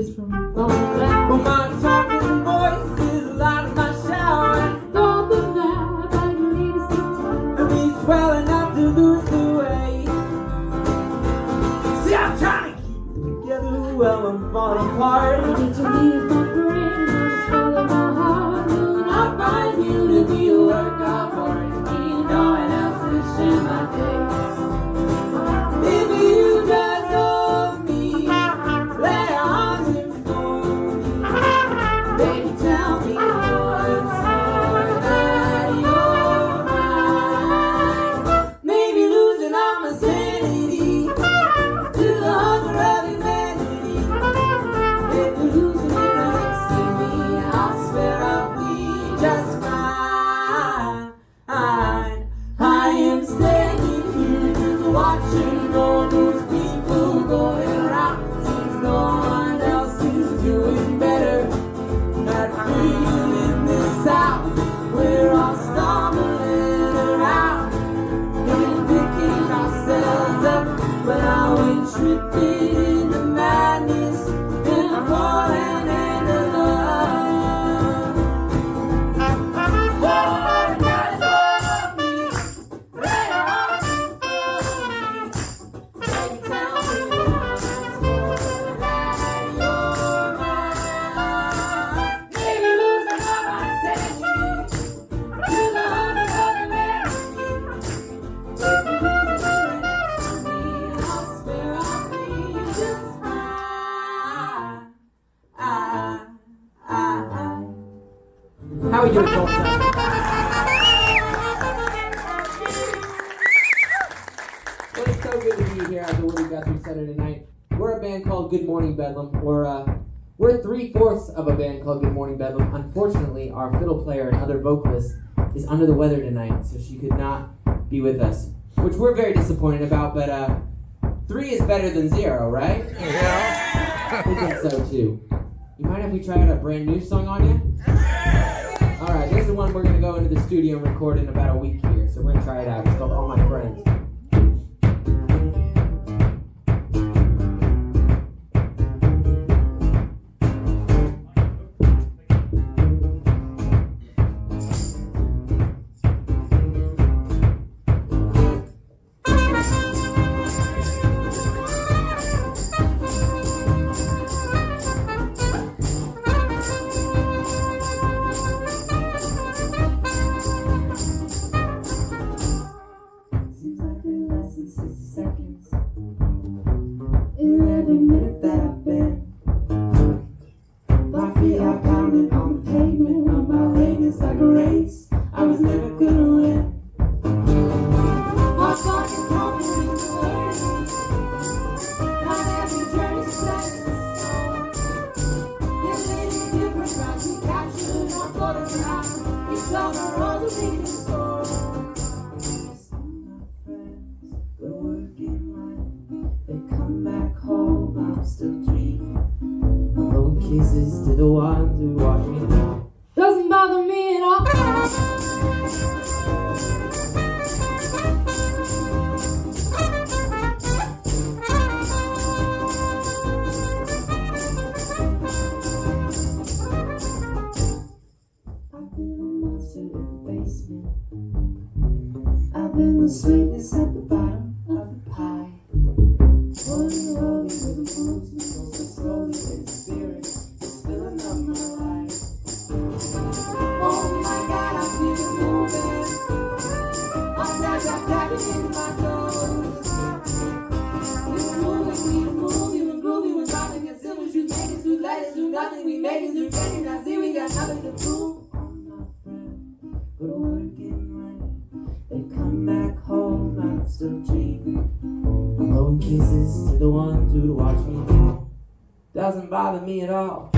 just from falling down. Well, my talking voice is loud as my shower. Don't the vibe, I need to sit down. And we swell enough to lose the weight. See, I'm trying to keep it together while I'm falling apart. What you need is my brain, I just follow my heart. When I find you to be a work of art, ain't no one else to share my days. If you just love me, lay your arms in for me. Baby, tell me once more that you're mine. Maybe losing all my sanity to the hunger of humanity. If you're losing it next to me, I swear I'll be just fine. I am standing here just watching all those people going around. Seems no one else is doing better. Not freedom in this town. We're all stumbling around and picking ourselves up, but now we're tripping into madness and falling into love. Oh, just love me. Lay your arms around me. Baby, tell me once more that you're mine. Maybe losing all my sanity to the hunger of humanity. If you're losing it next to me, I swear I'll be just fine. How are you doing, Tulsa? Well, it's so good to be here at the Woody Guthrie Saturday night. We're a band called Good Morning Bedlam. We're 3/4 of a band called Good Morning Bedlam. Unfortunately, our fiddle player and other vocalist is under the weather tonight, so she could not be with us, which we're very disappointed about, but 3 is better than 0, right? Yeah. We think so too. You mind if we try out a brand new song on you? Alright, this is one we're going to go into the studio and record in about a week here, so we're going to try it out. It's called All My Friends. Seems like it lasts in 60 seconds. In every minute that I've been, my feet are pounding on the pavement. On my leg is like a race. I was never gonna win. My fucking confidence is learning. Not every journey's set in stone. This ain't different, but we captured on photograph. Each other rolls a big story. We're working late. They come back home, I'm still dreaming. Alone kisses to the ones who watch me now. Doesn't bother me at all. I've been a monster in the basement. I've been the sweetness at the bottom of the pie. Holy, holy, with the moves me so slowly in spirit. It's filling up my life. Oh my God, I feel it moving. I'm tapping into my toes. You were moving, we were moving, you were grooving, we're dropping your symbols. You make us do letters, do nothing. We make us do ready. Now see, we got nothing to prove. I'm not friend, we're working late. They come back home, I'm still dreaming. Alone kisses to the ones who watch me now. Doesn't bother me at all.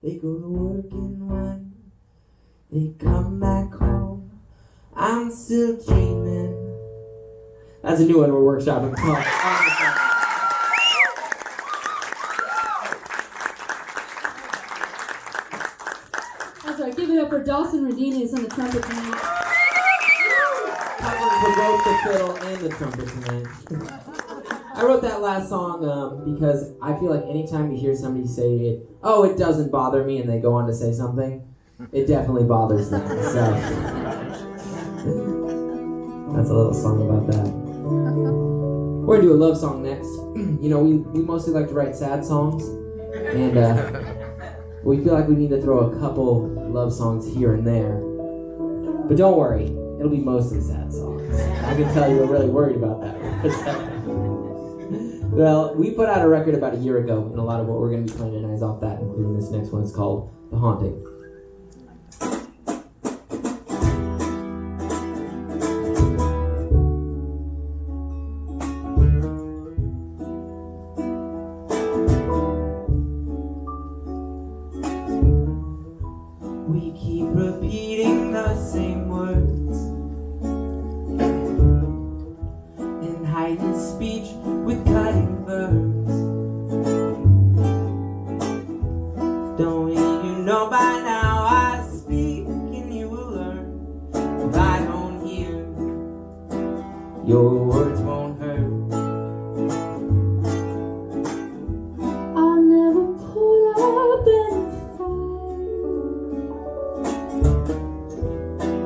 They go to work and when they come back home, I'm still dreaming. That's a new one we're workshopping. That's right, give it up for Dawson Redinius on the trumpet tonight. Covering both the fiddle and the trumpet tonight. I wrote that last song because I feel like anytime you hear somebody say it, oh, it doesn't bother me, and they go on to say something, it definitely bothers them. So that's a little song about that. We're gonna do a love song next. You know, we mostly like to write sad songs, and we feel like we need to throw a couple love songs here and there. But don't worry, it'll be mostly sad songs. I can tell you we're really worried about that. Well, we put out a record about a year ago, and a lot of what we're going to be playing tonight is off that, including this next one. It's called The Haunting. We keep repeating the same words and hiding speech with cutting verbs. Don't you know by now I speak and you will learn. If I don't hear, your words won't hurt. I'll never put up any fight,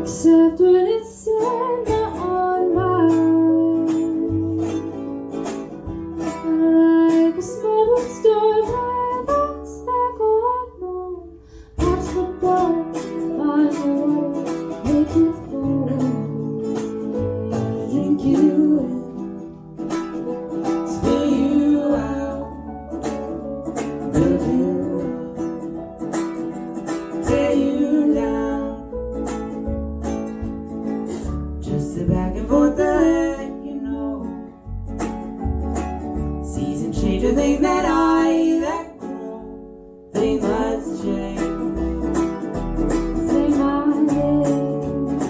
except when it's said on mine. Like a smothered storm, that's like God known. Watch the blood, find the water, make it flow. Drink you in, spit you out, build you up, tear you down. Just sit back and forth to let you know. Season change a thing that that grow. They must change. Say my name.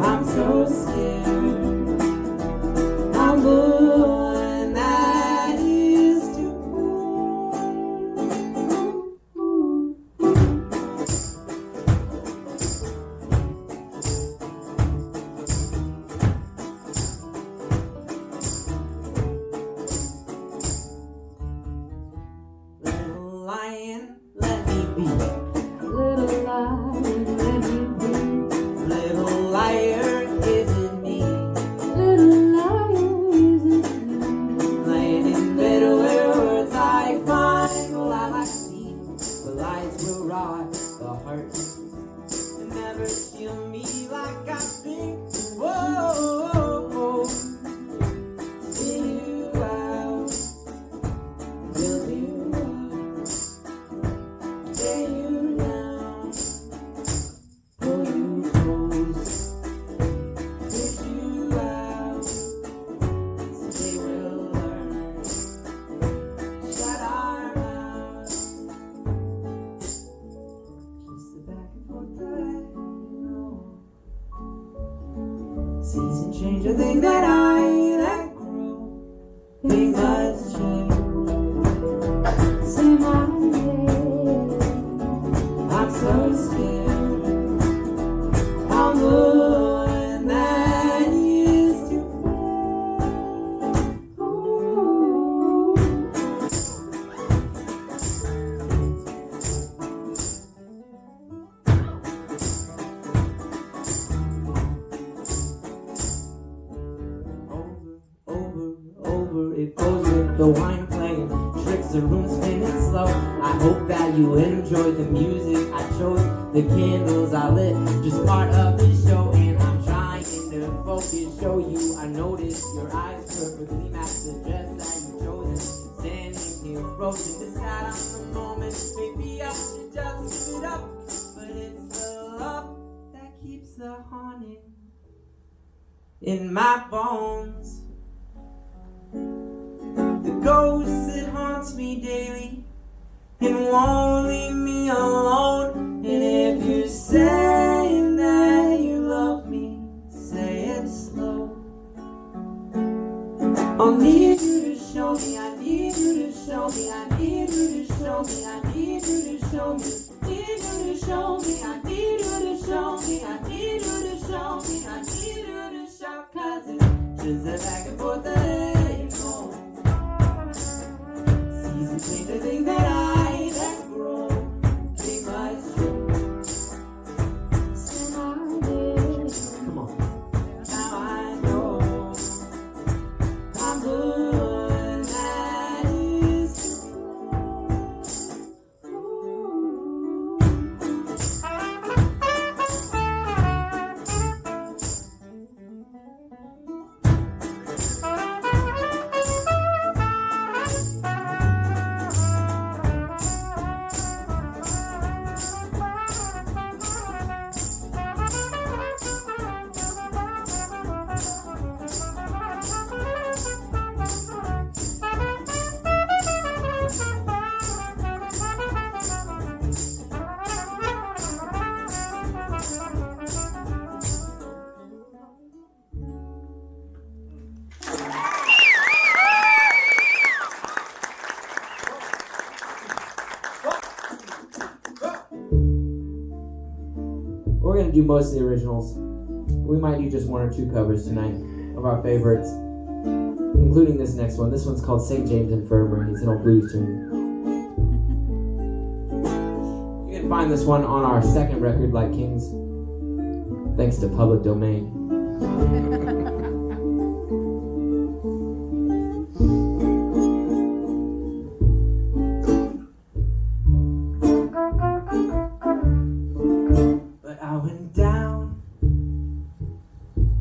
I'm so scared. I'm the one that is to Little lion, let me be. little lion, let me be. Little liar, is it me? Little lion, is it me? Laying in bed where words I find. Well, I like me. The lies will rot the heart and never heal me like I think. Whoa, spin you out, build you up, tear you down, pull you close, push you out. So they will learn. Shut our mouths. Just sit back and forth to let you know. Season change a thing that that grow. They must change. Say my name. I'm so scared. I'm the one that used to over, it goes with the wine playing, tricks the room spinning slow. I hope that you enjoy the music I chose, the candles I lit, just part of the show. And I'm trying to focus, show you I noticed your eyes perfectly match the dress that you chosen. Standing here frozen, decide on the moment. Maybe I should just give it up, but it's the love that keeps the haunting in my bones. The ghost that haunts me daily and won't leave me need you to show me, I need you to show me, need you to show me, I need you to show me, I need you to show me, I need you to show, 'cause it's just a back and forth that ain't home. Seasons change the things that grow, they must show. Come on. Now I know I'm good that is. We're gonna do most of the originals. We might do just one or two covers tonight of our favorites, including this next one. This one's called St. James Infirmary. It's an old blues tune. You can find this one on our second record, Like Kings, thanks to Public Domain.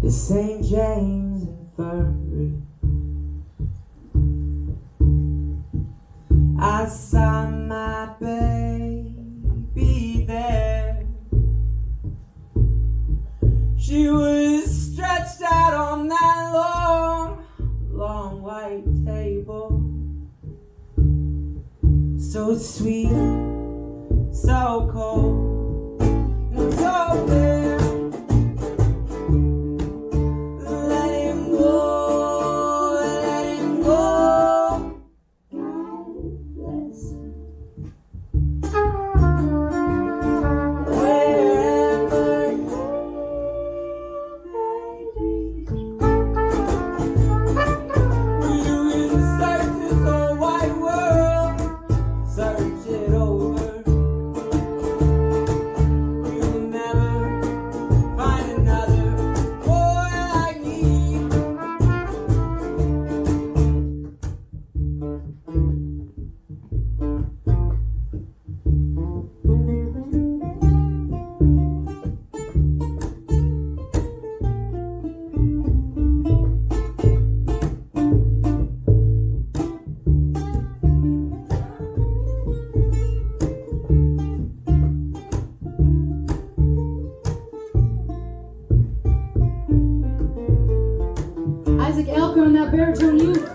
St. James Infirmary, I saw my baby there. She was stretched out on that long, long white table. So sweet, so cold, and so bare. On that baritone youth.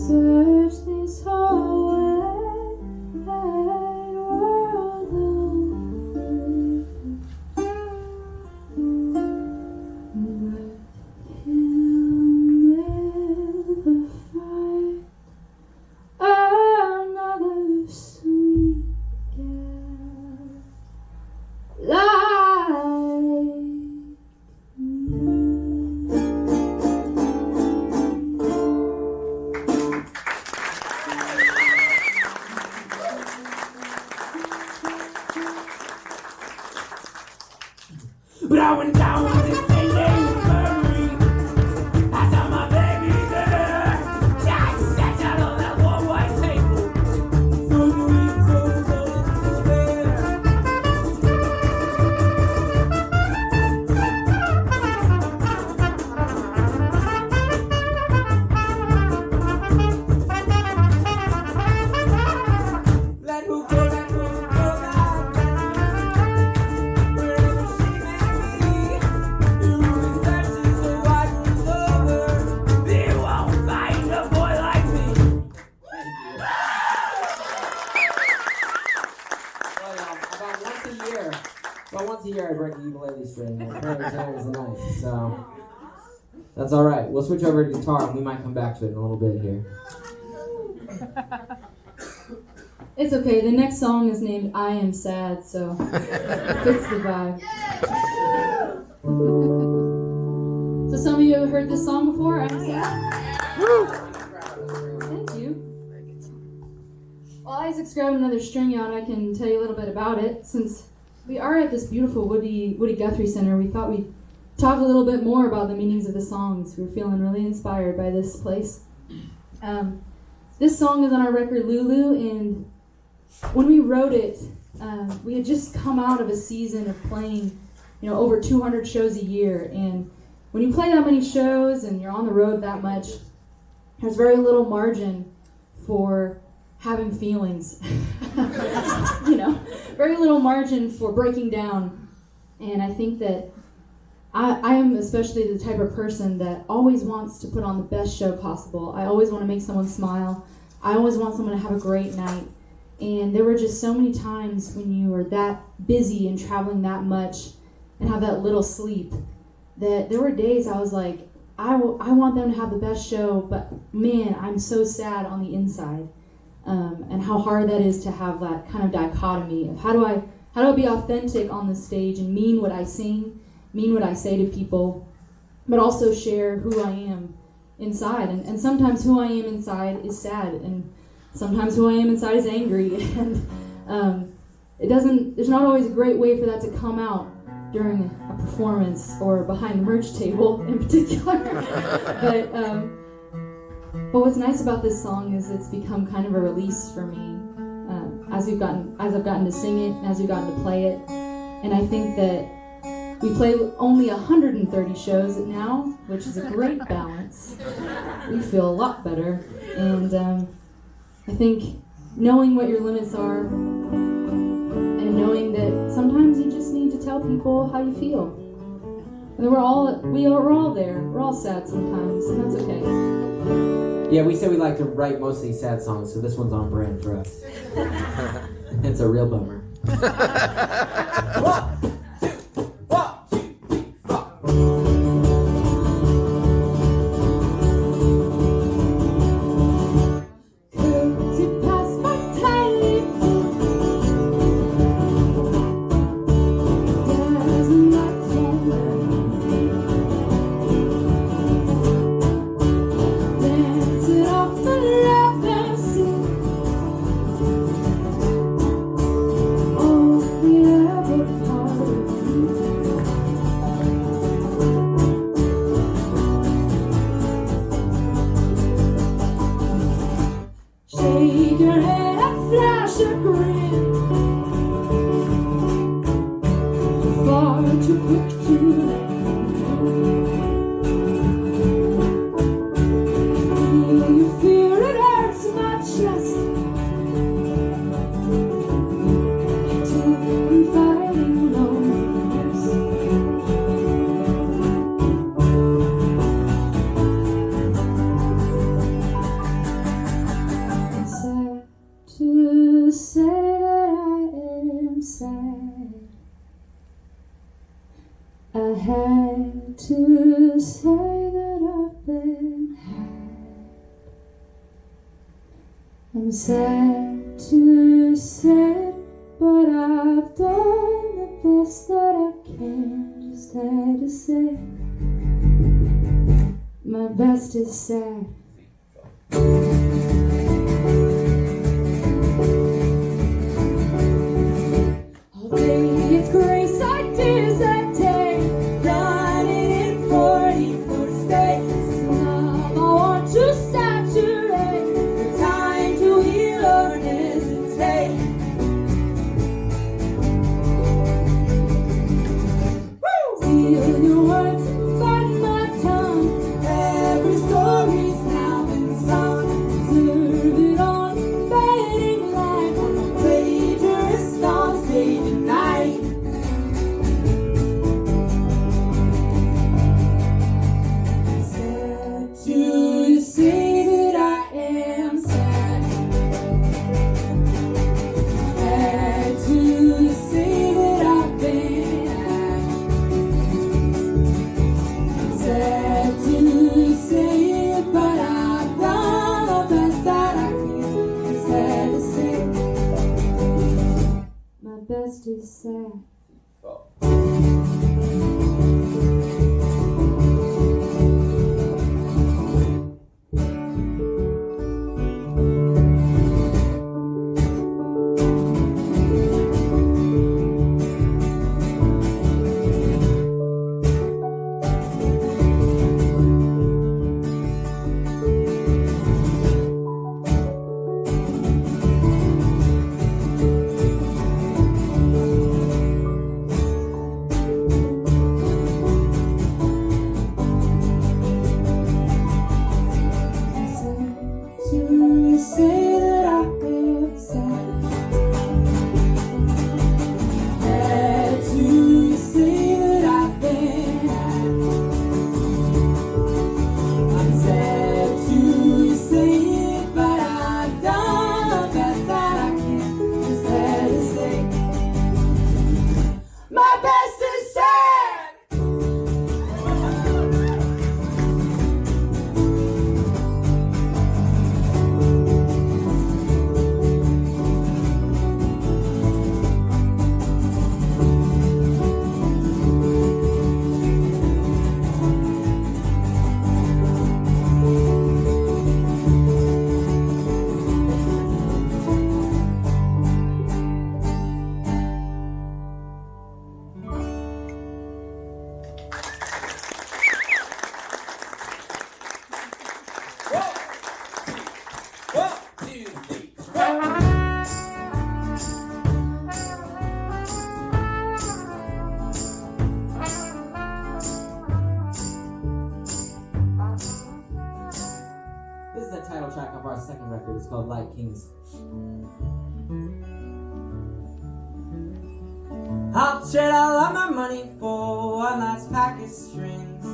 search this whole wide world over, but he'll never find another sweet girl like me. But I went down with this thing named Murray. I saw my baby there. Yeah, I sat down on that warm white table. So sweet, so good, so there. Let who go, that wherever she may be. You and verses of white rose over. You won't find a boy like me. Well, once a year I break the ukulele string. And apparently today was the night, so that's all right. We'll switch over to guitar, and we might come back to it in a little bit here. It's okay. The next song is named I Am Sad, so it fits the vibe. So some of you have heard this song before, I Am Sad? Thank you. While Isaac's grabbing another string out, I can tell you a little bit about it. Since we are at this beautiful Woody Guthrie Center, we thought we'd talk a little bit more about the meanings of the songs. We're feeling really inspired by this place. This song is on our record Lulu, and when we wrote it, we had just come out of a season of playing, over 200 shows a year. And when you play that many shows and you're on the road that much, there's very little margin for having feelings. Very little margin for breaking down. And I think that I am especially the type of person that always wants to put on the best show possible. I always want to make someone smile. I always want someone to have a great night. And there were just so many times when you were that busy and traveling that much and have that little sleep that there were days I was like, I want them to have the best show, but man, I'm so sad on the inside. And how hard that is to have that kind of dichotomy of how do I be authentic on the stage and mean what I sing, mean what I say to people, but also share who I am inside. And sometimes who I am inside is sad, and sometimes who I am inside is angry. And there's not always a great way for that to come out during a performance or behind the merch table in particular. But what's nice about this song is it's become kind of a release for me as I've gotten to sing it, and as we've gotten to play it. And I think that we play only 130 shows now, which is a great balance. We feel a lot better. And I think knowing what your limits are and knowing that sometimes you just need to tell people how you feel. And we're all there. We're all sad sometimes, and that's okay. Yeah, we said we like to write mostly sad songs, so this one's on brand for us. It's a real bummer. 1, 2, 1, 2, 3, 4. Could you pass my tiny There's not dance it off the love and see. Oh, the ever part of you. Shake your head and flash a grin. Far too quick to let feel you fear it hurts my chest. Till I'm fighting loneliness. I had to say that I've been had. I'm sad to say it, but I've done the best that I can. Just had to say my best is sad. Oh baby, it's grace ideas that take, running in 44 states. Love, I want to saturate the time to heal or hesitate. Seal your words and bite my tongue. Every story's now been sung. Serve it on fading light. I'm a plagiarist on stage tonight. Sad to say that I am sad. Sad to say that I've been had. Sad to say it, but I've done the best that I can. Sad to say my best is sad. To say that I've been sad. Had to say that I've been had. I'm sad to say it, but I've done the best that I can. Just had to say my best is sad. This is the title track of our second record. It's called Light Kings. I'll trade all of my money for one last pack of strings.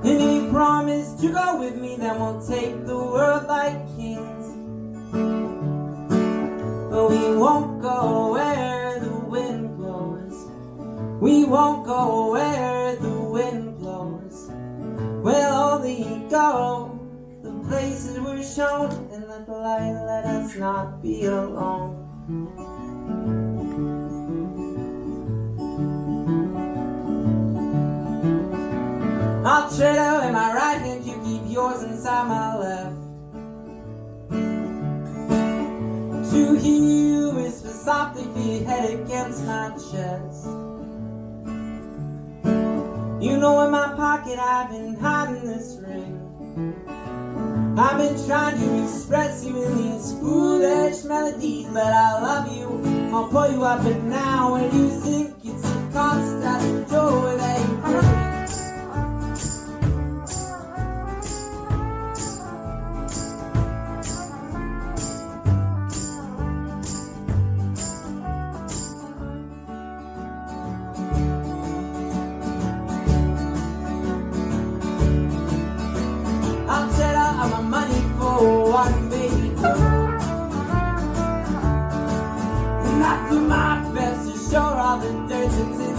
And you promise to go with me, then we'll take the world like kings. But we won't go where the wind blows. We won't go where the wind blows. We'll only go the places we're shown, and let the light let us not be alone. I'll trade away my right hand, you keep yours inside my left. To hear you whisper softly, feel your head against my chest. You know in my pocket I've been hiding this ring. I've been trying to express you in these foolish melodies, but I love you, I'll pull you up and now when you think it's a constant joy that you bring. I'll trade all my money for one baby girl. And I do my best to show all the dirt that's in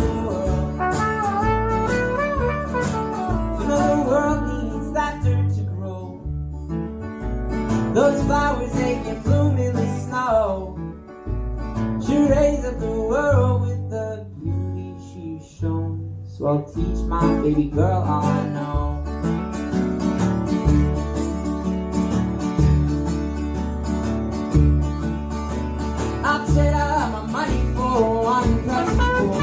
Those flowers they can bloom in the snow. She raised up the world with the beauty she's shown. So I'll teach my baby girl all I know. I'll trade out my money for one cup of cool.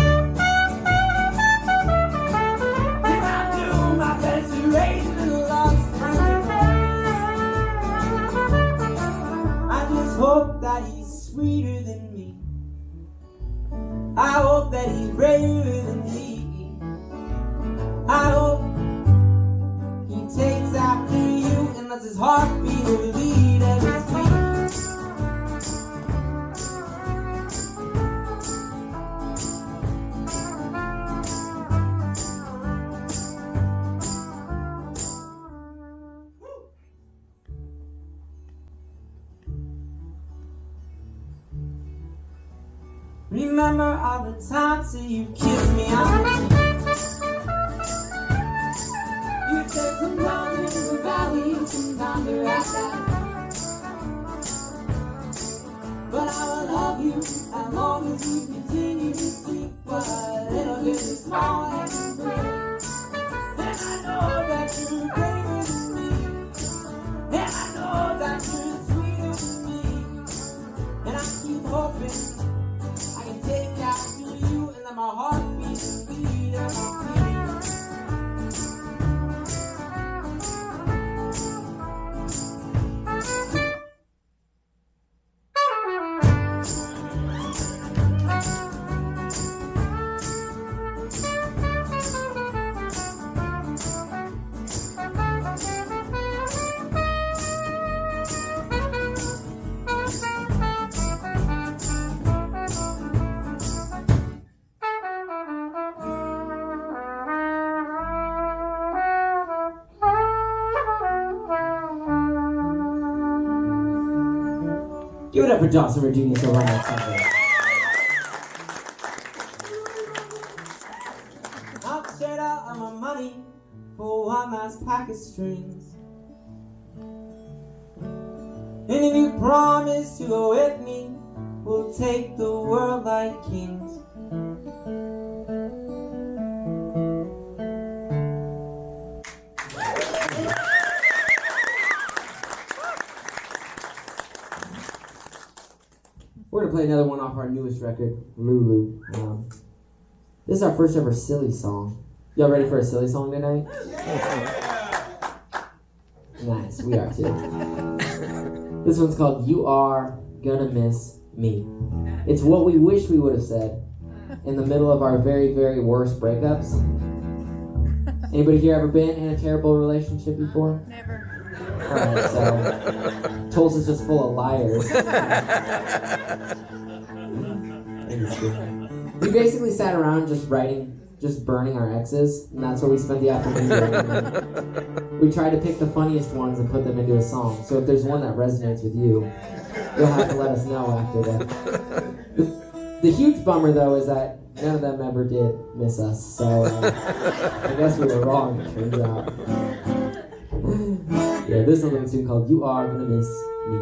And I'll do my best to raise little love's friend. I just hope that he's sweeter than me. I hope that he's braver than me. I hope he takes after you and lets his heart be the lead of his feet. Remember all the times that you kissed me on the cheek. You said some down in the valley, some down the right. But I will love you as long as you continue to sleep. But a little bit is small and brave. And I know that you're braver than me. And I know that you're sweeter than me. And I keep hoping take after you and let my heart beat the beat of my feet. Give it up for Johnson Virginia so run that something. I'll trade out all my money for one last pack of strings. And if you promise to go with me, we'll take the world like kings. We're gonna play another one off our newest record, Lulu. This is our first ever silly song. Y'all ready for a silly song tonight? Nice, we are too. This one's called You Are Gonna Miss Me. It's what we wish we would have said in the middle of our very, very worst breakups. Anybody here ever been in a terrible relationship before? Never. Alright, so Tulsa's just full of liars. We basically sat around just burning our exes, and that's what we spent the afternoon doing. We tried to pick the funniest ones and put them into a song. So if there's one that resonates with you, you'll have to let us know after that. The huge bummer though is that none of them ever did miss us. So I guess we were wrong, it turns out. Yeah, this is a little tune called You Are Gonna Miss Me.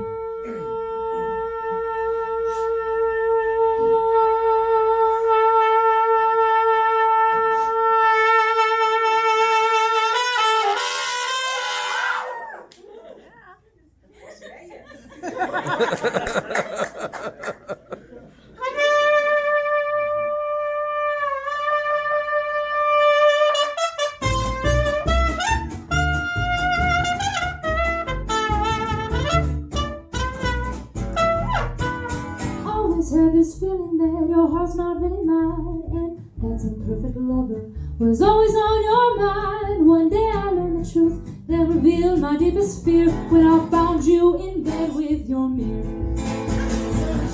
Had this feeling that your heart's not really mine, and that some perfect lover was always on your mind. One day I learned the truth that revealed my deepest fear when I found you in bed with your mirror.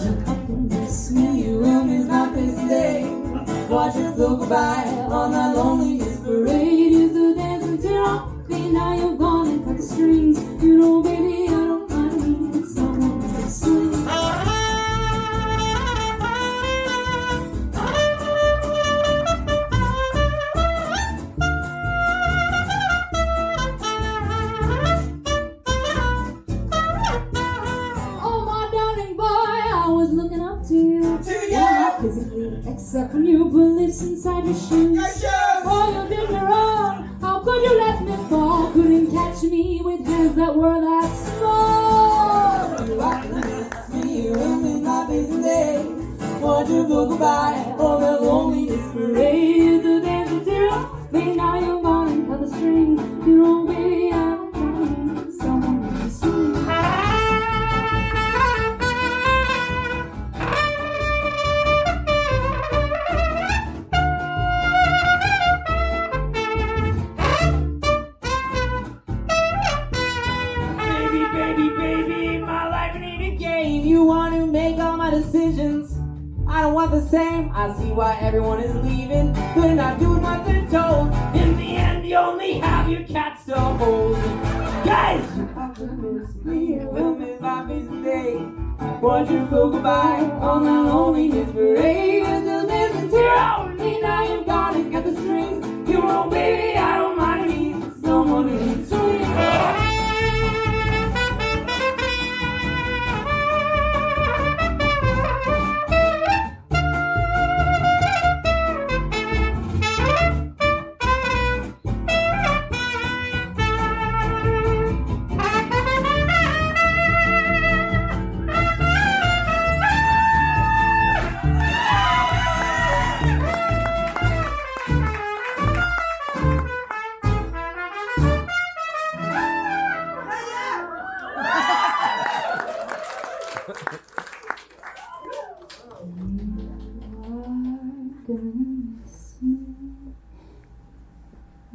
You up and miss me, you will miss my face today. Watch us go goodbye on that loneliness parade. Used to dance with your arm, now you're gone and cut the strings. You know, baby, I don't mind someone to swing. Except when you put lips inside your shoes. Oh, you did me wrong. How could you let me fall? Couldn't catch me with hands that were that small. You miss me in my busy day. Wonderful goodbye, all the loneliness parade. The dance of zero. But now you're gone and cut the strings. You don't be out of someone to swing. Baby, my life ain't a game. You want to make all my decisions. I don't want the same. I see why everyone is leaving. They're not doing what they're told. In the end, you only have your cats to hold. Guys, you have to miss me. Will miss my busy day. Wonderful goodbye on the loneliness parade. Until there's a tear over me. Now you've got to get the strings. You won't, baby. I don't mind me. Someone who's sweet.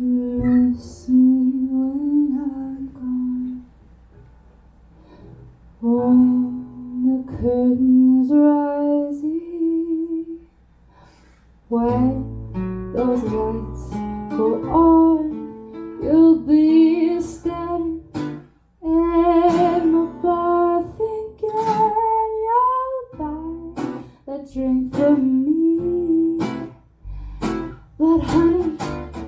Miss me when I'm gone. When the curtains rising, when those lights go on, you'll be standing in the bar thinking you'll buy that drink for me. But honey,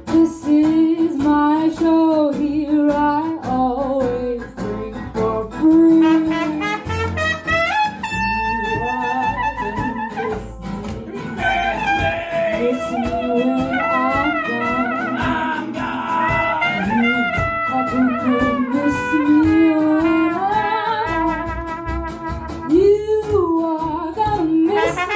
this is my show here. I always drink for free. You are gonna miss me when I'm gone. You are gonna miss me when I'm gone. You are gonna miss me.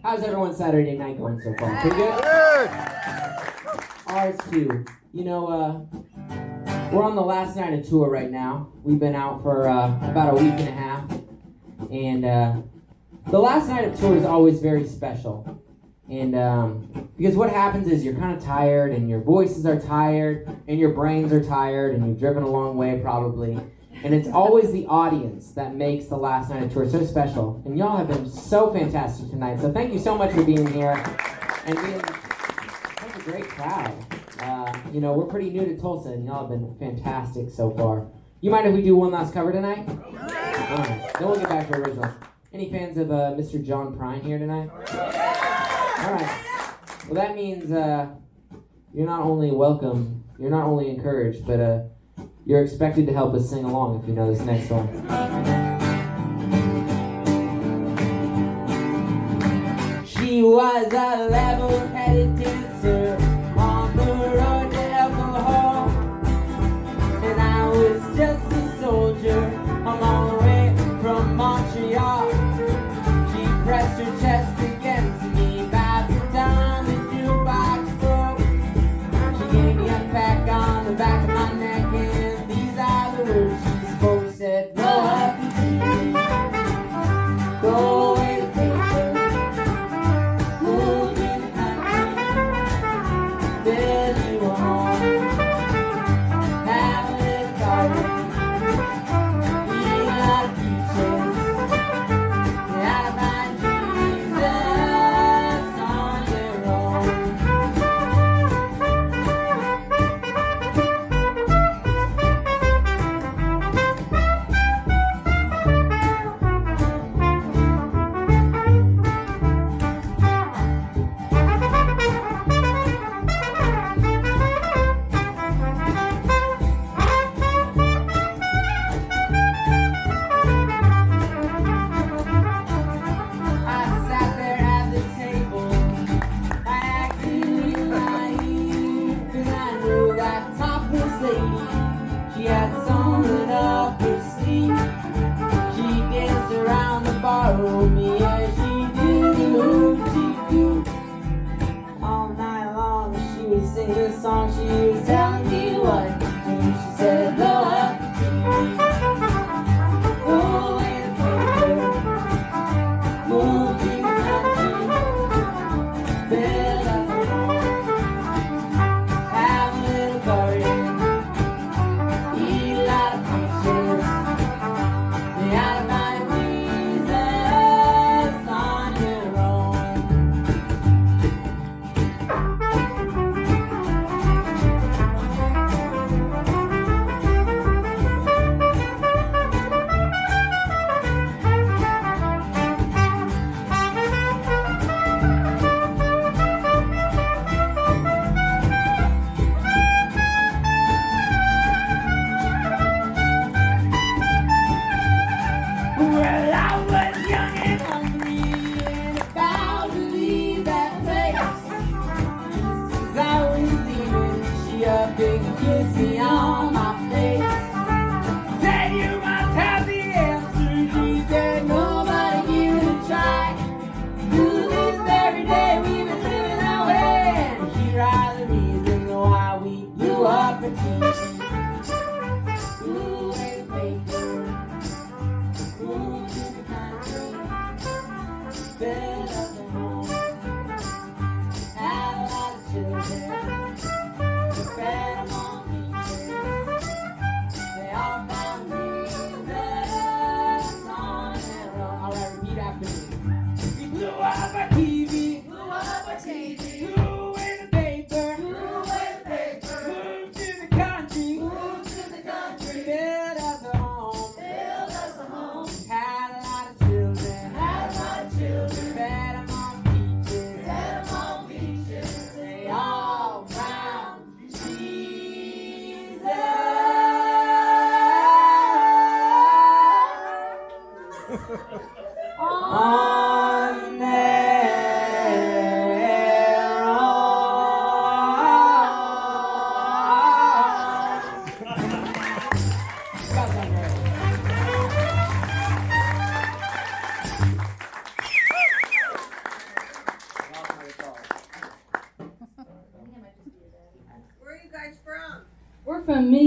How's everyone's Saturday night going so far? Pretty good? Ours too. You know, we're on the last night of tour right now. We've been out for about a week and a half. And the last night of tour is always very special. And because what happens is you're kind of tired and your voices are tired and your brains are tired and you've driven a long way probably. And it's always the audience that makes the last night of tour so special. And y'all have been so fantastic tonight. So thank you so much for being here and being such a great crowd. You know, we're pretty new to Tulsa and y'all have been fantastic so far. You mind if we do one last cover tonight? All right. Then we'll get back to originals. Any fans of Mr. John Prine here tonight? All right. Well, that means you're not only welcome, you're not only encouraged, but you're expected to help us sing along if you know this next one. She was a level-headed dancer on the road to alcohol, and I was just a soldier on my way from Montreal. She pressed her chest against me about the time the jukebox broke. She gave me a peck on the back of my neck, and these are the words she spoke. Said, "Blow up the chimney, go away to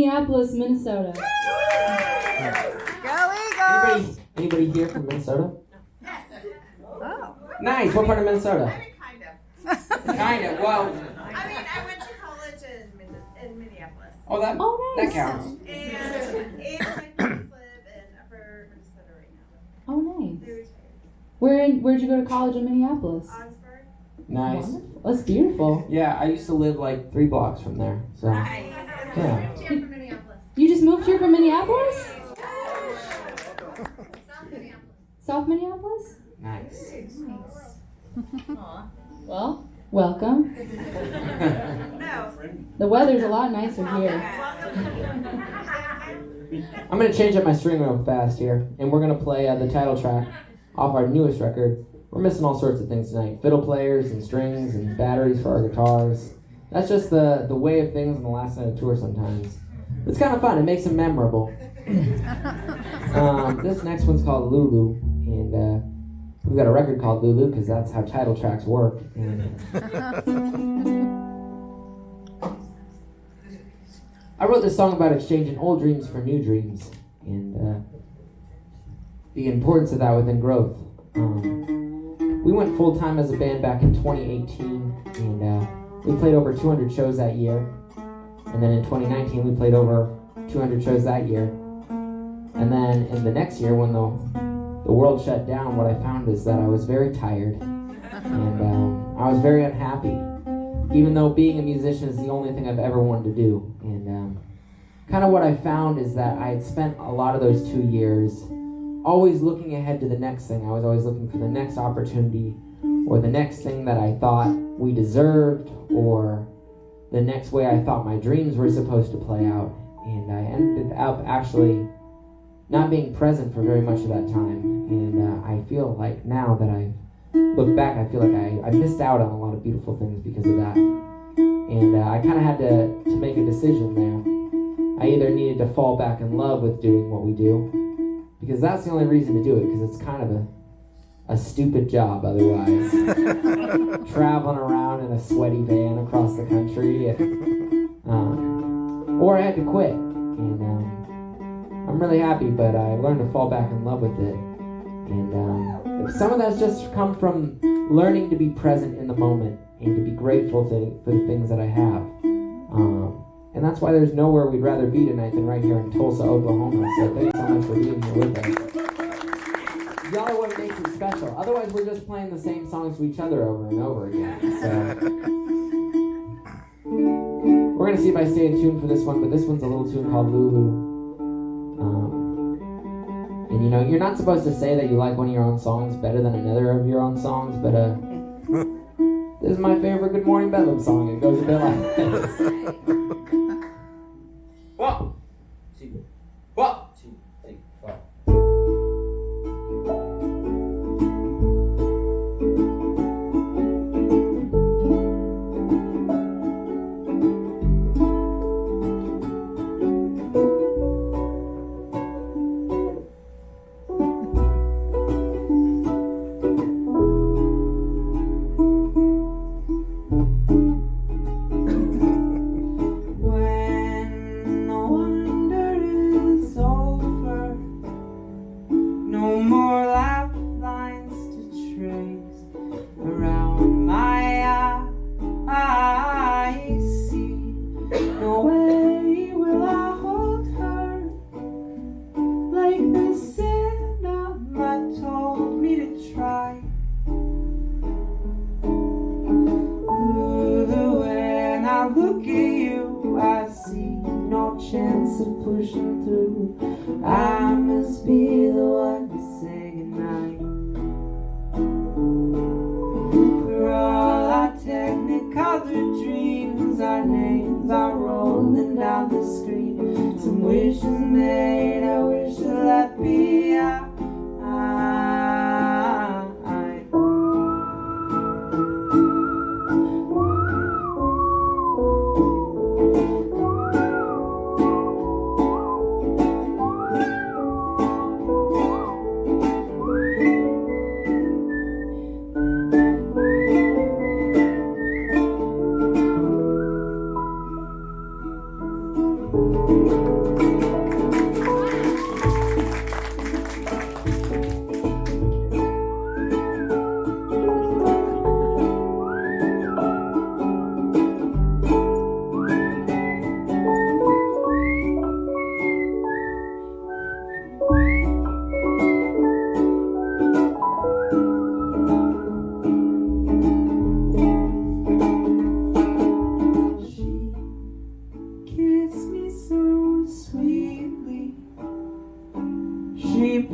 Minneapolis, Minnesota. Anybody here from Minnesota? Yes. Oh. Nice. What part of Minnesota? I mean, kind of. Kind of. Well. I mean, I went to college in Minneapolis. Oh, that nice. that counts. And my parents live in Upper Minnesota right now. Oh, nice. They retired. Where'd you go to college in Minneapolis? Augsburg. Nice. Wonderful. That's beautiful. Yeah, I used to live like 3 blocks from there. So. Nice. Yeah. Moved here from Minneapolis. You just moved here from Minneapolis? South Minneapolis. South Minneapolis? Nice. Well, welcome. No. The weather's a lot nicer here. I'm gonna change up my string real fast here, and we're gonna play the title track off our newest record. We're missing all sorts of things tonight: fiddle players and strings and batteries for our guitars. That's just the way of things on the last night of tour sometimes. It's kind of fun. It makes them memorable. This next one's called Lulu, and we've got a record called Lulu because that's how title tracks work. And I wrote this song about exchanging old dreams for new dreams, and the importance of that within growth. We went full-time as a band back in 2018, and we played over 200 shows that year. And then in 2019, we played over 200 shows that year. And then in the next year, when the world shut down, what I found is that I was very tired. And I was very unhappy, even though being a musician is the only thing I've ever wanted to do. And kind of what I found is that I had spent a lot of those 2 years always looking ahead to the next thing. I was always looking for the next opportunity, or the next thing that I thought we deserved, or the next way I thought my dreams were supposed to play out. And I ended up actually not being present for very much of that time. And I feel like now that I look back, I feel like I missed out on a lot of beautiful things because of that. And I kind of had to make a decision there. I either needed to fall back in love with doing what we do, because that's the only reason to do it, because it's kind of a stupid job otherwise. Traveling around in a sweaty van across the country. Or I had to quit. And I'm really happy, but I learned to fall back in love with it. And some of that's just come from learning to be present in the moment and to be grateful for the things that I have. And that's why there's nowhere we'd rather be tonight than right here in Tulsa, Oklahoma. So thanks so much for being here with us. Y'all are what makes it special. Otherwise, we're just playing the same songs to each other over and over again. So we're gonna see if I stay in tune for this one, but this one's a little tune called Lulu. And you know, you're not supposed to say that you like one of your own songs better than another of your own songs, but this is my favorite Good Morning Bedlam song. It goes a bit like this. 1, 2, 1, 2, 3, 4.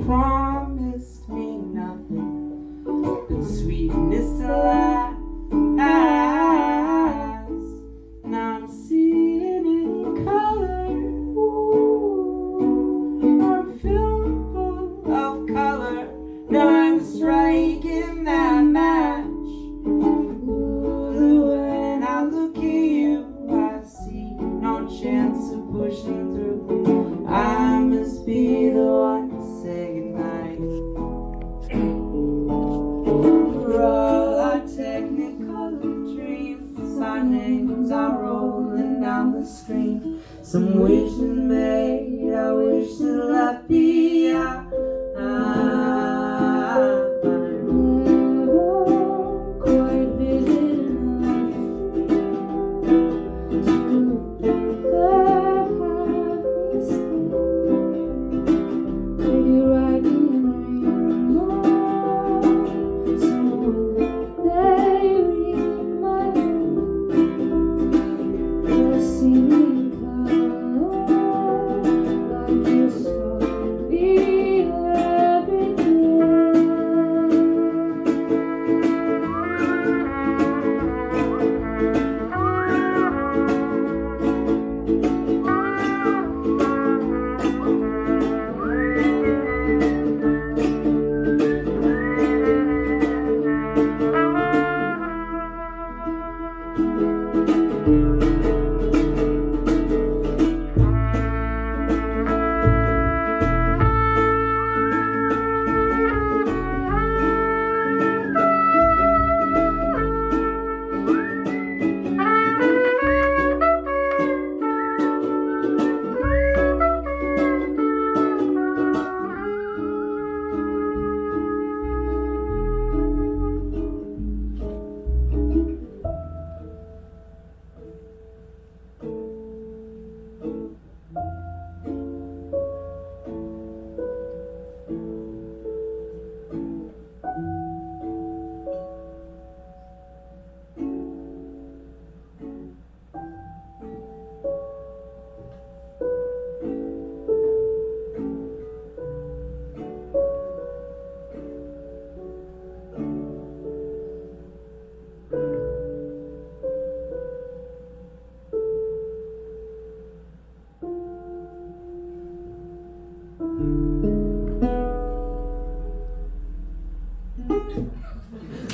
promised me nothing but sweetness to last. Now I'm seeing in color. I'm film full of color. Now I'm striking that match. When I look at you, I see no chance of pushing through. I must be the one to say goodnight. For all our technicolor dreams, our names are rolling down the screen. Some wish is made, I wish that life be out. Quite vivid enough to let me stay. Could you write me a rainbow? So when they read my name, they'll see me in color, like you saw me every day.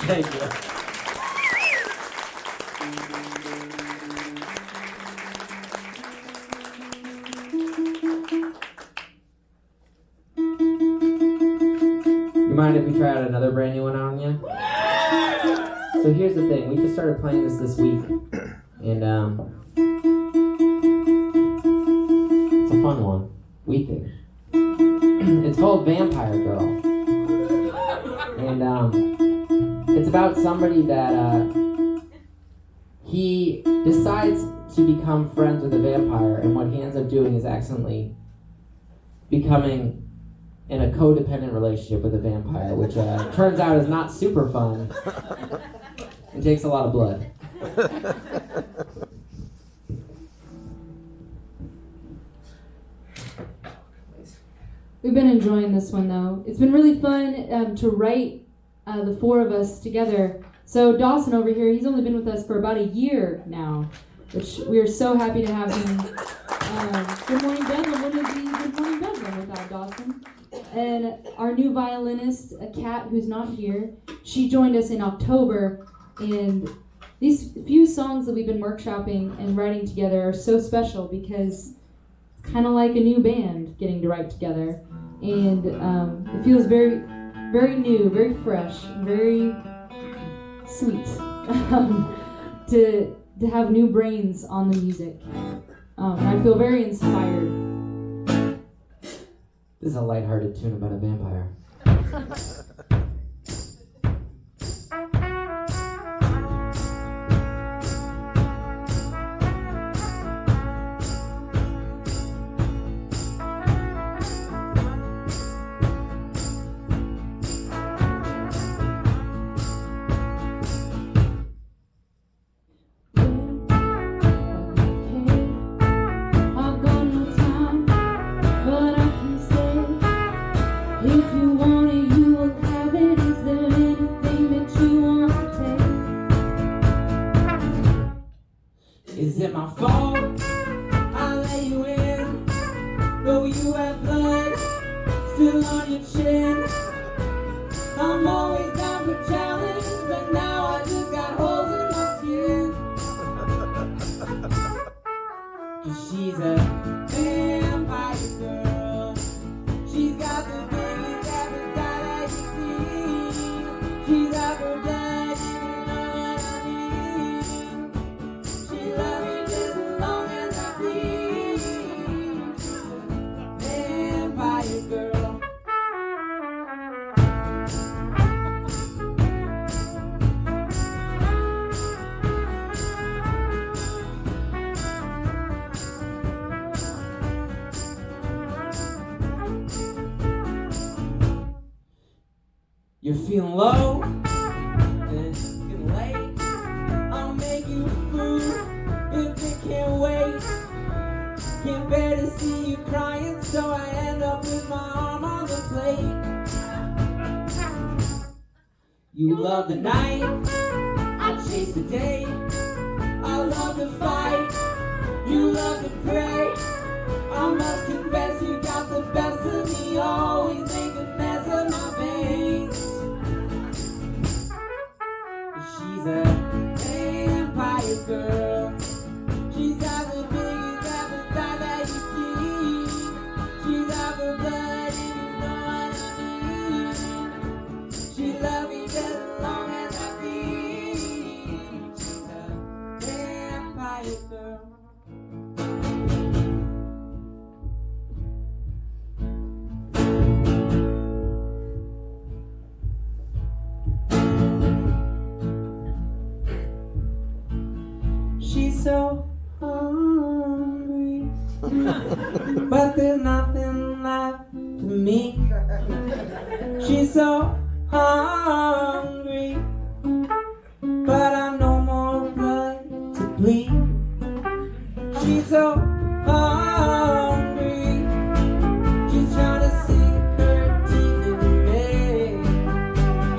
Thank you. You mind if we try out another brand new one on you? So here's the thing, we just started playing this week, and it's a fun one, we think. It's called Vampire Girl, and it's about somebody that he decides to become friends with a vampire, and what he ends up doing is accidentally becoming in a codependent relationship with a vampire, which turns out is not super fun. It takes a lot of blood. We've been enjoying this one though. It's been really fun to write the four of us together. So Dawson over here, he's only been with us for about a year now, which we are so happy to have him. Good Morning Bedlam wouldn't be Good Morning Bedlam without Dawson. And our new violinist, a cat who's not here, she joined us in October, and these few songs that we've been workshopping and writing together are so special because it's kind of like a new band getting to write together, and it feels very, very new, very fresh, very sweet to have new brains on the music. And I feel very inspired. This is a lighthearted tune about a vampire. If Though you have blood still on your chin, I'm always down for challenge, but now I just got holes in my skin. 'Cause she's a vampire girl. She's got the biggest appetite that you see. She's out for blood, if you know what I mean. She loves me just as long as I bleed. She's a vampire girl. You're feeling low, and it's getting late. I'll make you food if it can't wait. Can't bear to see you crying, so I end up with my arm on the plate. You love the night, I chase the day. I love to fight, you love to pray. I must confess you got the best of me, always make a mess of my veins. She's a vampire girl. She's got the biggest appetite that you see. She's out for blood, if you know what I mean. She loves me just as long as I bleed. She's a vampire girl. She's so hungry, but there's nothing left for me. She's so hungry, but I've no more blood to bleed. She's so hungry, she's trying to sink her teeth in me.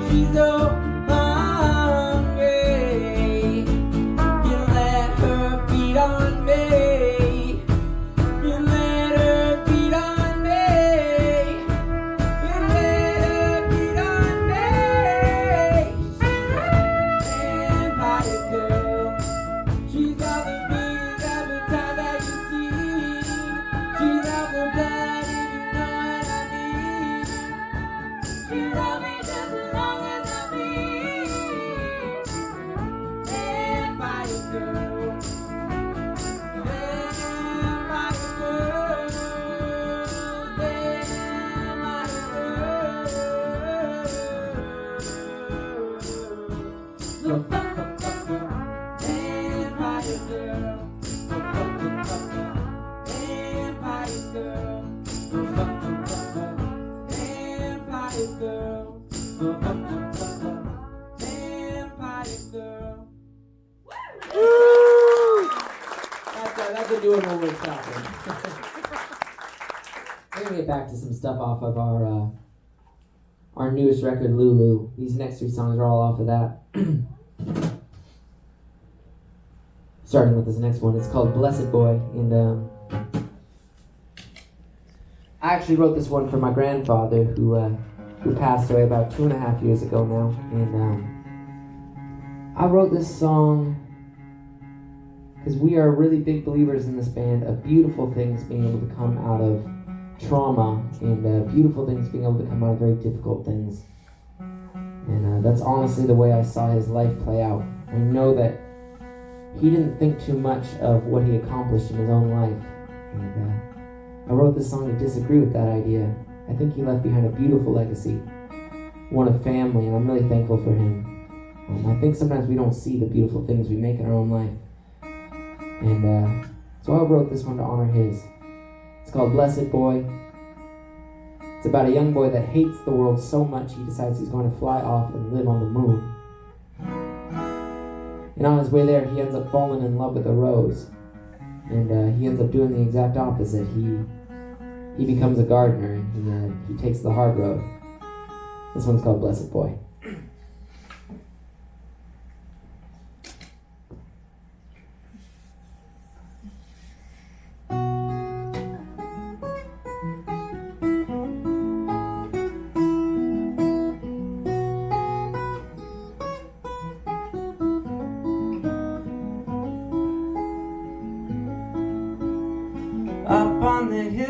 She's so hungry, you let her feed on me. You let her feed on me. You let her feed on me. She's a vampire girl. She's got the biggest appetite that you see. She's out for blood, if you know what I mean. She loves me just as long as I bleed. Vampire girl. Vampire girl. Vampire girl. Vampire girl. Vampire girl. Vampire girl. Vampire girl. That's a new one when we're stopping. We're gonna get back to some stuff off of our newest record, Lulu. These next three songs are all off of that. Starting with this next one, it's called Blessed Boy, and I actually wrote this one for my grandfather, who passed away about 2.5 years ago now, and I wrote this song because we are really big believers in this band of beautiful things being able to come out of trauma, and beautiful things being able to come out of very difficult things. And that's honestly the way I saw his life play out. I know that he didn't think too much of what he accomplished in his own life. And I wrote this song to disagree with that idea. I think he left behind a beautiful legacy, one of family, and I'm really thankful for him. I think sometimes we don't see the beautiful things we make in our own life. And so I wrote this one to honor his. It's called Blessed Boy. It's about a young boy that hates the world so much he decides he's going to fly off and live on the moon. And on his way there, he ends up falling in love with a rose. And he ends up doing the exact opposite. He becomes a gardener, and he takes the hard road. This one's called Blessed Boy.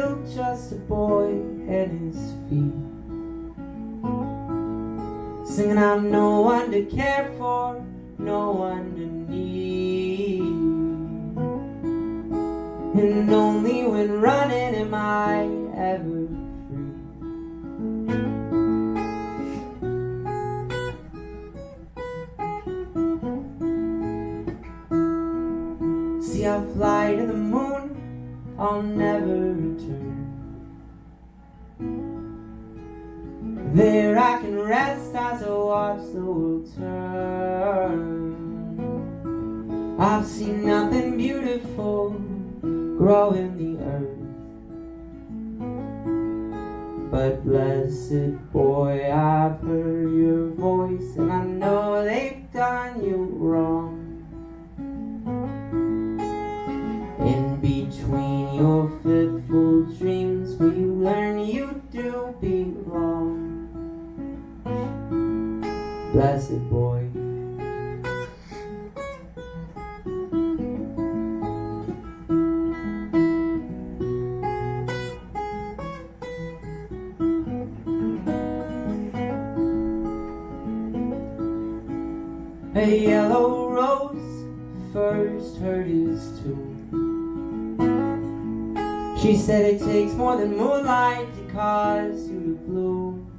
still just a boy and his feet, singing I'm no one to care for, no one to need, and only when running am I ever free. See, I'll fly to the moon, I'll never return. There I can rest as I watch the world turn. I've seen nothing beautiful grow in the earth, but blessed boy, I've heard your voice, and I know they've done you wrong. In between your fitful dreams, will you learn you do belong? Blessed boy. A yellow rose first heard his tune. She said it takes more than moonlight to cause you to bloom.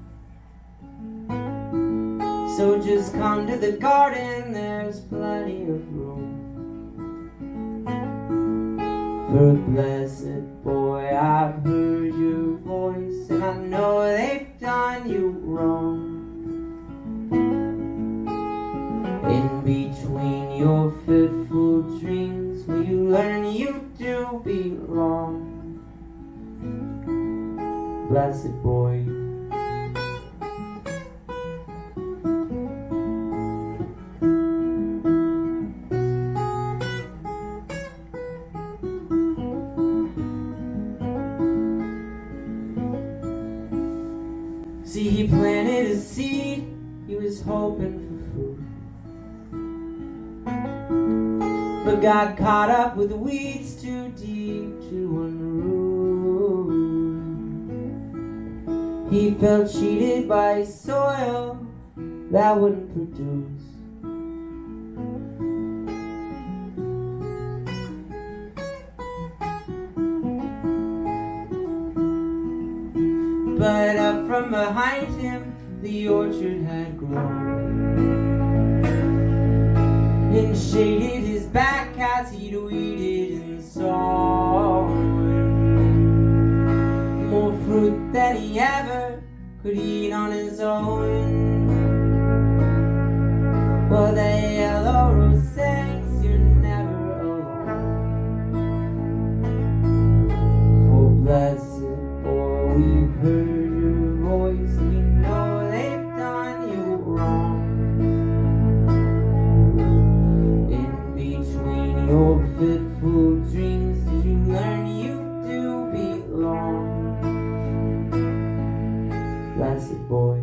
So just come to the garden, there's plenty of room for a blessed boy. I've heard your voice, and I know they've done you wrong. In between your fitful dreams, will you learn you do belong? Blessed boy. See, he planted a seed, he was hoping for food, but got caught up with weeds too deep to unroot. He felt cheated by soil that wouldn't produce. But up from behind him, the orchard had grown and shaded his back as he'd weeded and sown more fruit than he ever could eat on his own. Well, the yellow rose sings, you're never alone. For blessed boy, we've heard your voice, we know they've done you wrong. In between your fitful dreams, did you learn you do belong? Blessed boy.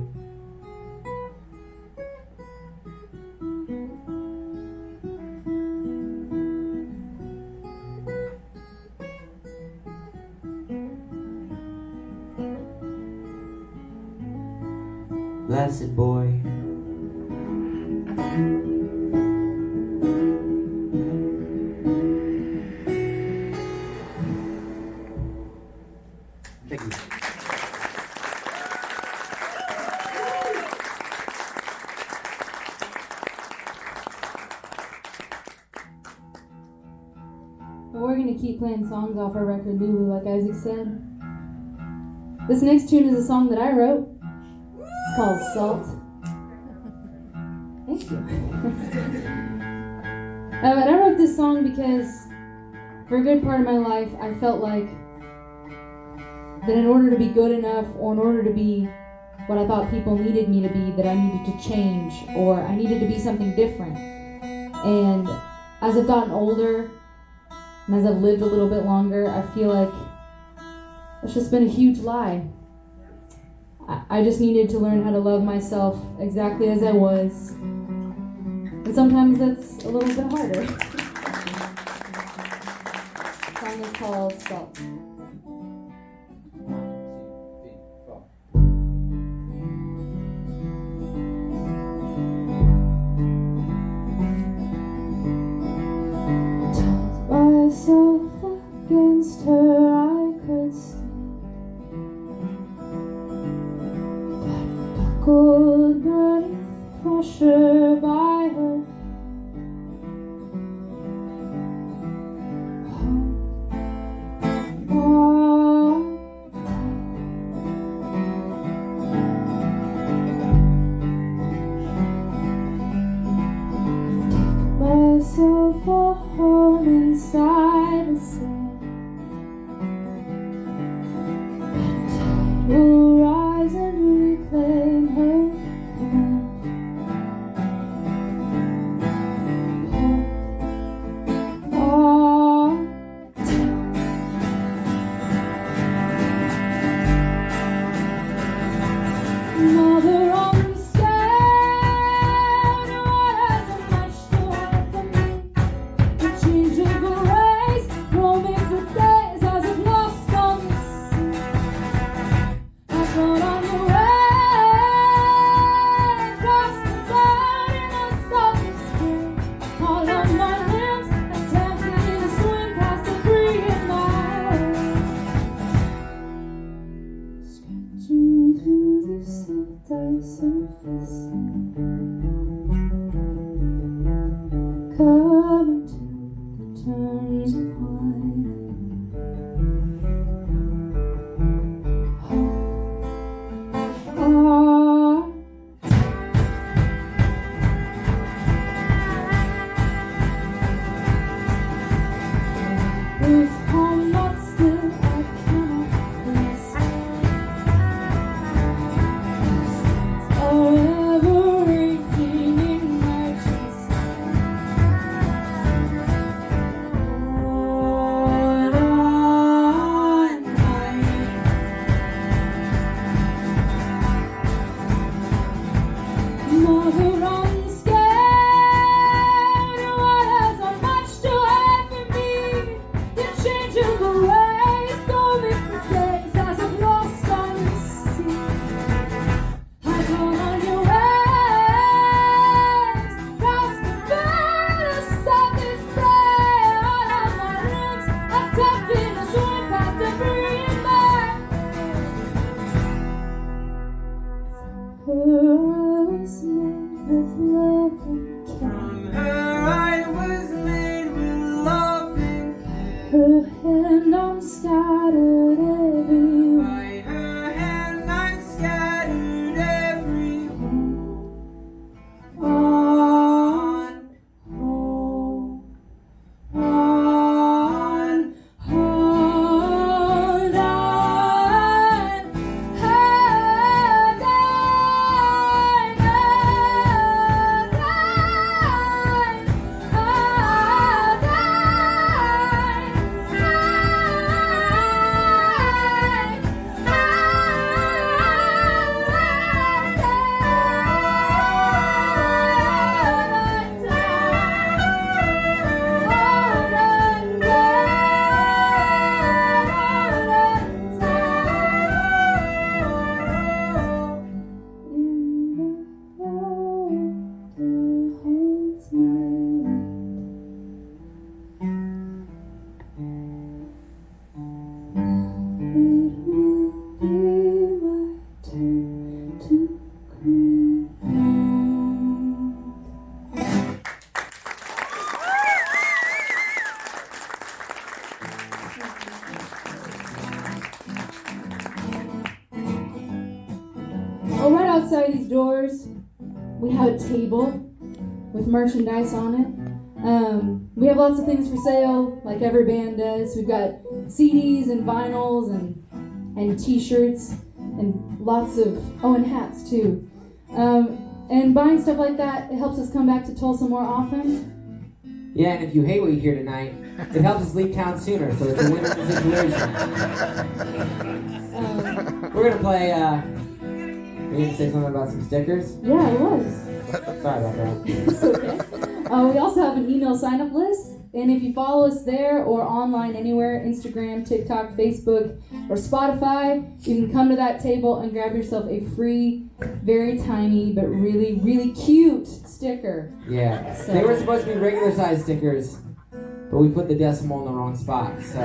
Blessed boy. Thank you. Well, we're gonna keep playing songs off our record, Lulu, like Isaac said. This next tune is a song that I wrote. It's called Salt. Thank you. But I wrote this song because for a good part of my life, I felt like that in order to be good enough, or in order to be what I thought people needed me to be, that I needed to change, or I needed to be something different. And as I've gotten older, and as I've lived a little bit longer, I feel like it's just been a huge lie. I just needed to learn how to love myself exactly as I was. And sometimes that's a little bit harder. The song is called Salt. Cold beneath pressure by her myself a home inside a cell. And tide will rise and reclaim her command. Mother, I'm scared. What has so much to hide from me? The change of a race, roaming for days as if lost on the sea. I float on your waves, lost and down in a salty spray. All of my limbs attempting to swim past the free in my way. Scratching through the soft surface, coming to the terms of wine. If I'm not still, I cannot rest. Forever raging in my chest. Mother, I'm scared. What has so much to hide from me? The change of the ways, throw me for days as I'm lost on the sea. I float on your waves, lost and found a salty spray. All of my limbs attempting to swim past the free back. Her I was made with love and care. From her I was made with love and care. Her hand I'm scattered everywhere. By her hand I'm scattered everywhere. On, Hold on, on, hold on, right outside these doors, we have a table with merchandise on it. We have lots of things for sale, like every band does. We've got CDs and vinyls and t-shirts and lots of, and hats too. And buying stuff like that, it helps us come back to Tulsa more often. Yeah, and if you hate what you hear tonight, it helps us leave town sooner, so it's a win-win situation. We're gonna play, you gonna say something about some stickers? Yeah, it was. Sorry about that. It's okay. We also have an email sign-up list, and if you follow us there or online anywhere, Instagram, TikTok, Facebook, or Spotify, you can come to that table and grab yourself a free, very tiny, but really, really cute sticker. Yeah, So- they were supposed to be regular size stickers, but we put the decimal in the wrong spot, so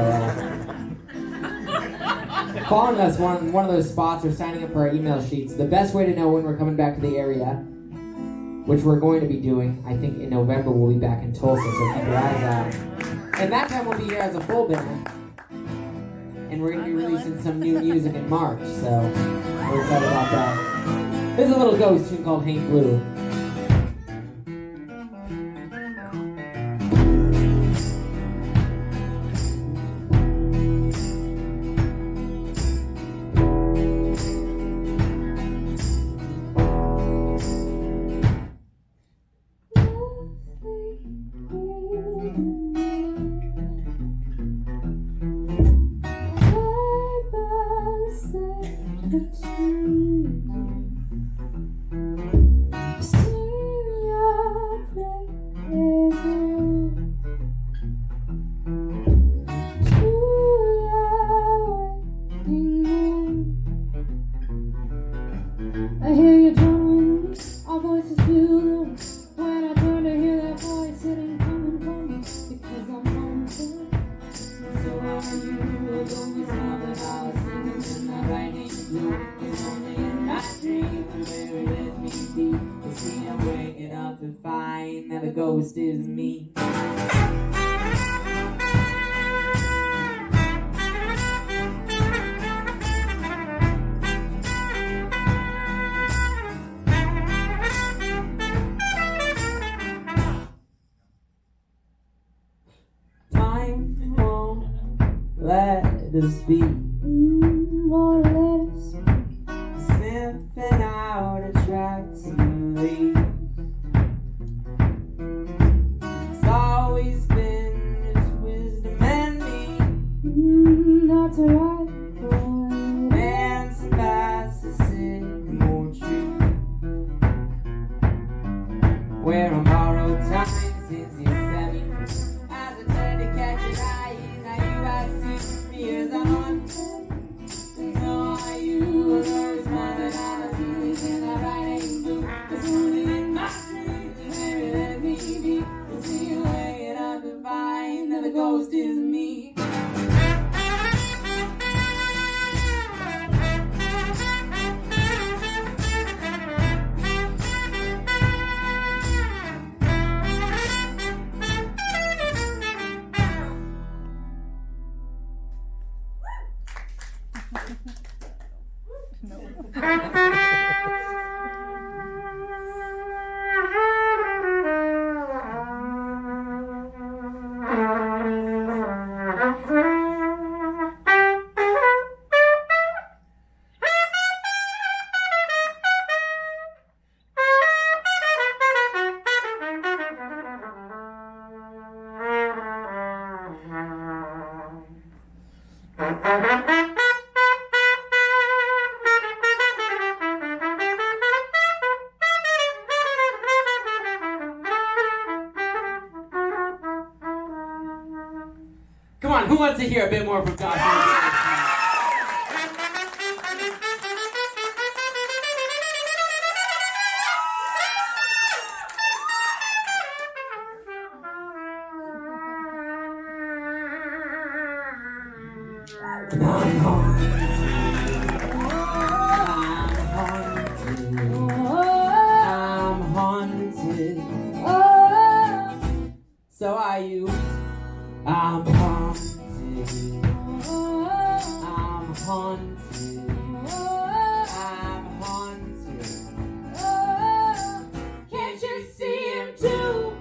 following us on one of those spots or signing up for our email sheets, the best way to know when we're coming back to the area, which we're going to be doing, I think in November we'll be back in Tulsa, so keep your eyes out. And that time we'll be here as a full band. And we're going to be releasing some new music in March, so we're excited about that. There's a little ghost tune called Hank Blue. I hear you drumming, our voices feel when I turn to hear that voice sitting coming from me, because I'm haunted. So are you, don't be smart that I was singing in the lightning blue. It's only in my dream where it let me be. You see, I'm waking up to find that the ghost is me. Let us be more letters sniffing out attracts and leaves. It's always been just wisdom and me. That's right, boy. Dancing past the sycamore tree, where on borrowed time since you set me free. As I turn to catch your eye, now you I see. Years I'm on, so are you. There's more that I see in that writing blue. It's only in my dreams where it let me be. You'll see you waking up to find that the ghost is me. Come on, who wants to hear a bit more from Josh? I'm haunted. So are you. I'm haunted. I'm haunted. I'm haunted. Can't you see him too?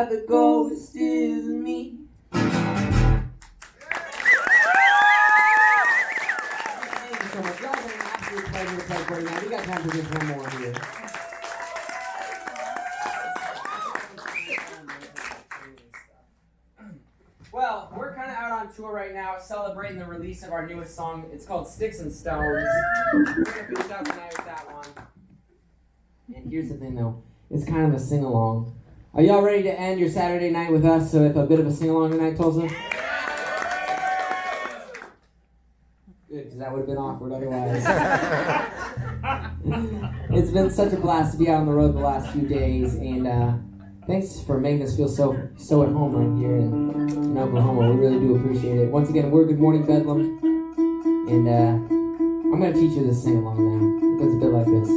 but the ghost is me. Thank you so much. Y'all been an absolute pleasure to play for you now. We got time for just one more here. Well, we're kind of out on tour right now, celebrating the release of our newest song. It's called Sticks and Stones. We're going to finish out the night with that one. And here's the thing, though. It's kind of a sing-along. Are y'all ready to end your Saturday night with us with a bit of a sing-along tonight, Tulsa? Good, because that would have been awkward otherwise. It's been such a blast to be out on the road the last few days, and thanks for making us feel so at home right here in Oklahoma. We really do appreciate it. Once again, we're Good Morning Bedlam, and I'm going to teach you this sing-along now. It goes a bit like this.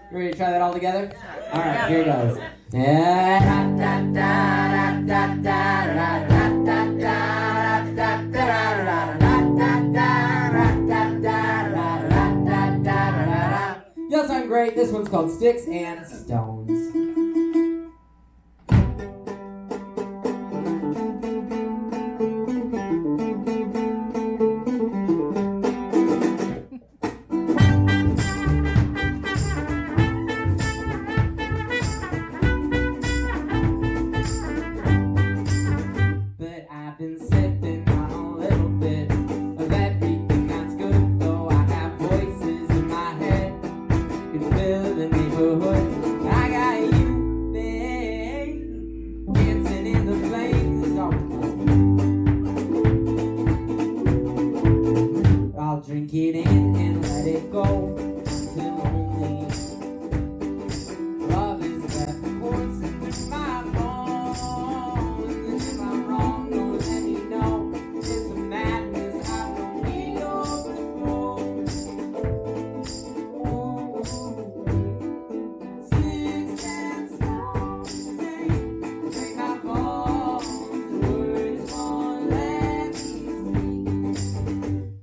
You ready to try that all together? All right, here it goes. Y'all sound great. This one's called Sticks and Stones. Drink it in and let it go till only love is left coursing through my bones. And if I'm wrong, don't let me know. It's a madness, I don't need your control. Sticks and stones, break my bones. Words won't let me speak.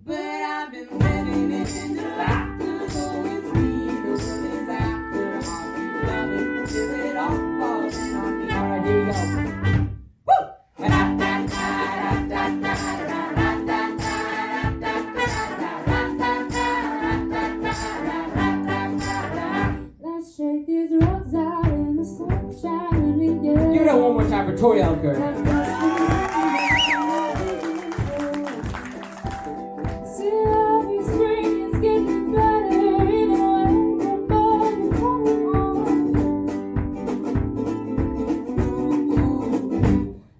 But I've been living in the laughter, though it's me who is after. I'll keep loving till it all falls on me. All right, here we go. Woo! Let's shake these roads out in the sunshine again. Give it up one more time for Tori Elker.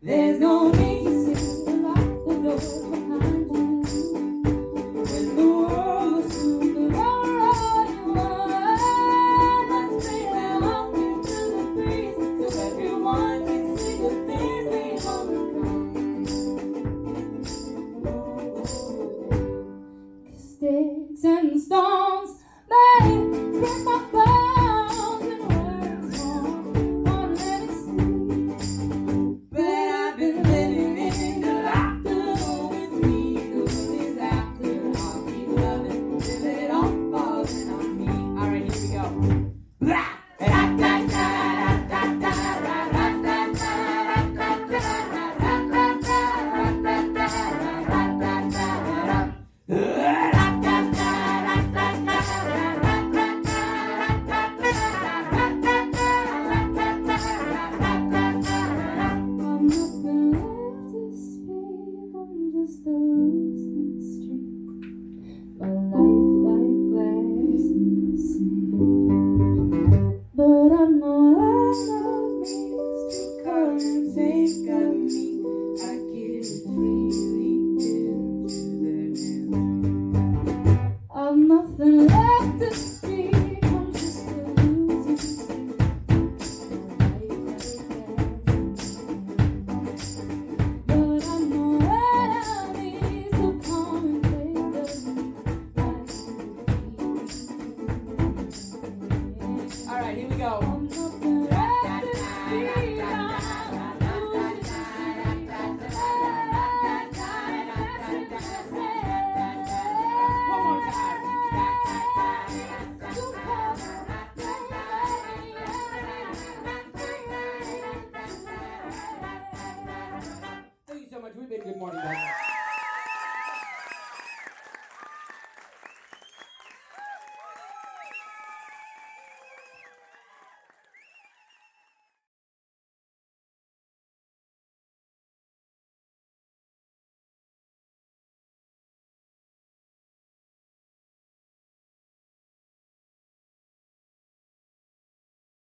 There's no need to sit and lock the doors behind you. When the world was soon all you want, let's bring that home into the breeze so everyone can see the things we overcome. Sticks and stones may break my bones and words won't let me sleep. But I've been living in the laughter, though it's me who is after. I'll keep loving till it all falls in on me. All right, here we go. Blah! All right, here we go.